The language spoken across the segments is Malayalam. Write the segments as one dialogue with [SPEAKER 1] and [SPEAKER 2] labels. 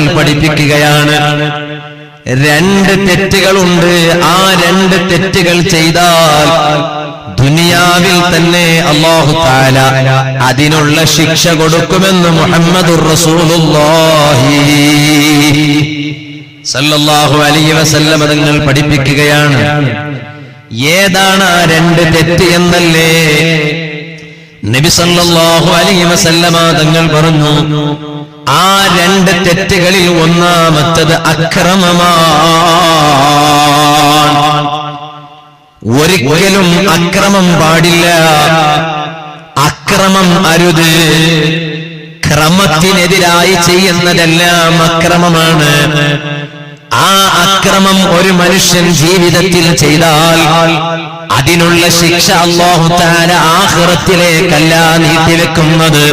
[SPEAKER 1] തങ്ങൾ പഠിപ്പിക്കുകയാണ്. രണ്ട് തെറ്റുകളുണ്ട്. ആ രണ്ട് തെറ്റുകൾ ചെയ്താൽ ദുനിയാവിൽ തന്നെ അല്ലാഹു തആല അതിനുള്ള ശിക്ഷ കൊടുക്കുമെന്ന് മുഹമ്മദുർ റസൂലുള്ളാഹി സല്ലല്ലാഹു അലൈഹി വസല്ലം തങ്ങൾ പഠിപ്പിക്കുകയാണ്. ഏതാണ് ആ രണ്ട് തെറ്റ് എന്നല്ലേ നബി സല്ലല്ലാഹു അലൈഹി വസല്ലമ തങ്ങൾ പറഞ്ഞു. ആ രണ്ട് തെറ്റുകളിൽ ഒന്നാമത്തത് അക്രമമാണ്. ഒരിക്കലും അക്രമം പാടില്ല. അക്രമം അരുത്. ക്രമത്തിനെതിരായി ചെയ്യുന്നതെല്ലാം അക്രമമാണ്. ആ അക്രമം ഒരു മനുഷ്യൻ ജീവിതത്തിൽ ചെയ്താൽ അതിനുള്ള ശിക്ഷ അല്ലാഹു തആല ആഖിറത്തിലേക്കല്ല നീട്ടിവെക്കുന്നത്.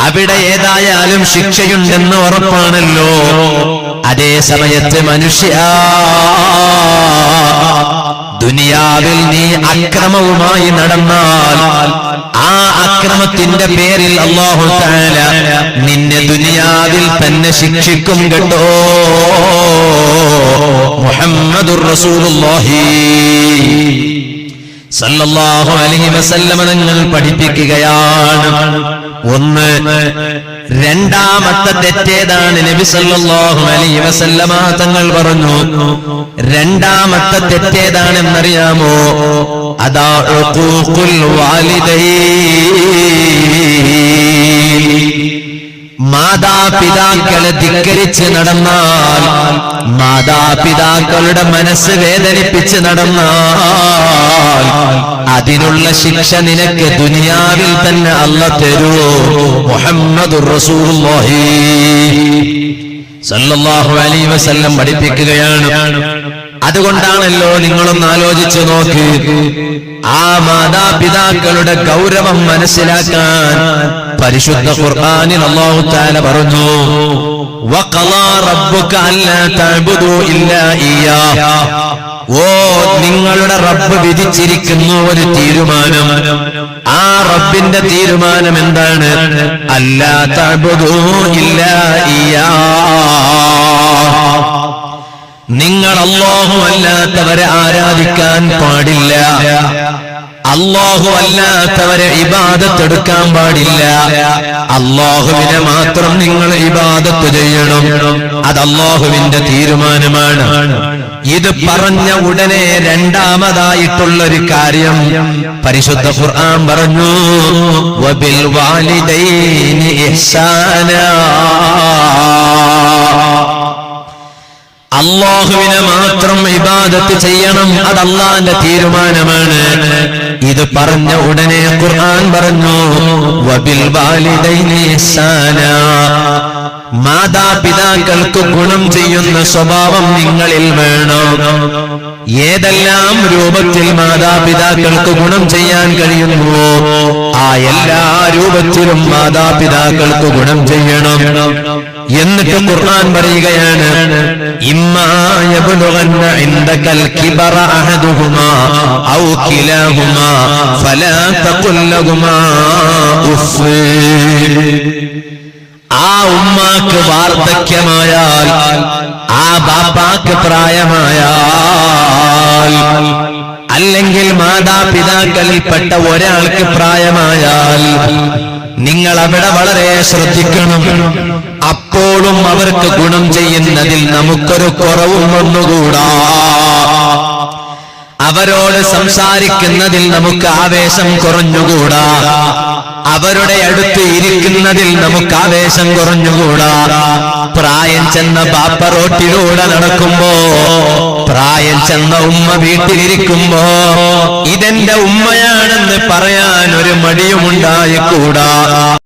[SPEAKER 1] അവിടെ ഏതായാലും ശിക്ഷയുണ്ടെന്ന് ഉറപ്പാണല്ലോ. അതേ സമയത്ത് മനുഷ്യ, ദുനിയാവിൽ നീ അക്രമവുമായി നടന്നാൽ ആ അക്രമത്തിന്റെ പേരിൽ അല്ലാഹു തആല നിന്നെ ദുനിയാവിൽ തന്നെ ശിക്ഷിക്കും കേട്ടോ. മുഹമ്മദുർ റസൂലുള്ളാഹി സല്ലല്ലാഹു അലൈഹി വസല്ലം തങ്ങൾ പഠിപ്പിക്കുകയാണ്. ഒന്ന്. രണ്ടാമത്തെ തെറ്റേതാണ് നബി സല്ലല്ലാഹു അലൈഹി വസല്ലമ തങ്ങൾ പറഞ്ഞു. രണ്ടാമത്തെ തെറ്റേതാണെന്നറിയാമോ? അതാ ഉഖൂഖുൽ വാലിദൈൻ. മാതാപിതാക്കളെ ധിക്കരിച്ച് നടന്നാൽ, മാതാപിതാക്കളുടെ മനസ്സ് വേദനിപ്പിച്ച് നടന്നാൽ അതിനുള്ള ശിക്ഷ നിനക്ക് ദുനിയാവിൽ തന്നെ അല്ലാഹു തരുമോ? മുഹമ്മദുർ റസൂലുള്ളാഹി സല്ലല്ലാഹു അലൈഹി വസല്ലം പഠിപ്പിക്കുകയാണ്. അതുകൊണ്ടാണല്ലോ നിങ്ങളൊന്ന് ആലോചിച്ചു നോക്ക്, ആ മാതാപിതാക്കളുടെ ഗൗരവം മനസ്സിലാക്കാൻ പരിശുദ്ധ ഖുർആനിൽ അല്ലാഹു തആല പറഞ്ഞു, വഖളാ റബ്ബുക അല്ലാ തഅബുദു ഇല്ലാ ഇയ്യാഹ്. ഓ, നിങ്ങളുടെ റബ്ബ് വിധിച്ചിരിക്കുന്നു ഒരു തീരുമാനം. ആ റബ്ബിന്റെ തീരുമാനം എന്താണ്? അല്ലാ തഅബുദു ഇല്ലാ ഇയ്യാഹ്. നിങ്ങൾ അല്ലാഹു അല്ലാത്തവരെ ആരാധിക്കാൻ പാടില്ല. അല്ലാഹു അല്ലാത്തവരെ ഇബാദത്ത് എടുക്കാൻ പാടില്ല. അല്ലാഹുവിനെ മാത്രം നിങ്ങൾ ഇബാദത്ത് ചെയ്യണം. അത് അല്ലാഹുവിന്റെ തീരുമാനമാണ്. ഇത് പറഞ്ഞ ഉടനെ രണ്ടാമതായിട്ടുള്ളൊരു കാര്യം പരിശുദ്ധ ഖുർആൻ പറഞ്ഞു, വബിൽ വാലിദൈനി ഇഹ്സാനാ. അല്ലാഹുവിനെ മാത്രം ഇബാദത്ത് ചെയ്യണം. അത് അല്ലാഹുവിന്റെ തീരുമാനമാണ്. ഇത് പറഞ്ഞ ഉടനെ ഖുർആൻ പറഞ്ഞു, വബിൽ വാലിദൈനി ഇഹ്സാനാ. മാതാപിതാക്കൾക്ക് ഗുണം ചെയ്യുന്ന സ്വഭാവം നിങ്ങളിൽ വേണം. ഏതെല്ലാം രൂപത്തിൽ മാതാപിതാക്കൾക്ക് ഗുണം ചെയ്യാൻ കഴിയുന്നുവോ ആ എല്ലാ രൂപത്തിലും മാതാപിതാക്കൾക്ക് ഗുണം ചെയ്യണം. എന്നിട്ട് ഖുർആൻ പറയുകയാണ്, ഇമ്മാ യബ്ലുഗന്ന ഇൻദകൽ കിബറ അഹദുഹുമാ ഔ കിലാഹുമാ ഫലാ തഖുൽ ലഹുമാ ഉഫ്. ആ ഉമ്മാക്ക് വാർദ്ധക്യമായാൽ, ആ ബാപ്പാക്ക് പ്രായമായാൽ, അല്ലെങ്കിൽ മാതാപിതാക്കളിൽപ്പെട്ട ഒരാൾക്ക് പ്രായമായാൽ നിങ്ങൾ അവിടെ വളരെ ശ്രദ്ധിക്കണം. അപ്പോഴും അവർക്ക് ഗുണം ചെയ്യുന്നതിൽ നമുക്കൊരു കുറവും വന്നുകൂടാ. അവരോട് സംസാരിക്കുന്നതിൽ നമുക്ക് ആവേശം കുറഞ്ഞുകൂടാ. അവരുടെ അടുത്ത് ഇരിക്കുന്നതിൽ നമുക്ക് ആവേശം കുറഞ്ഞുകൂടാ. പ്രായം ചെന്ന ബാപ്പ റോട്ടിലൂടെ നടക്കുമ്പോ, പ്രായം ചെന്ന ഉമ്മ വീട്ടിലിരിക്കുമ്പോ ഇതെന്റെ ഉമ്മയാണെന്ന് പറയാൻ ഒരു മടിയുമുണ്ടായിക്കൂടാ.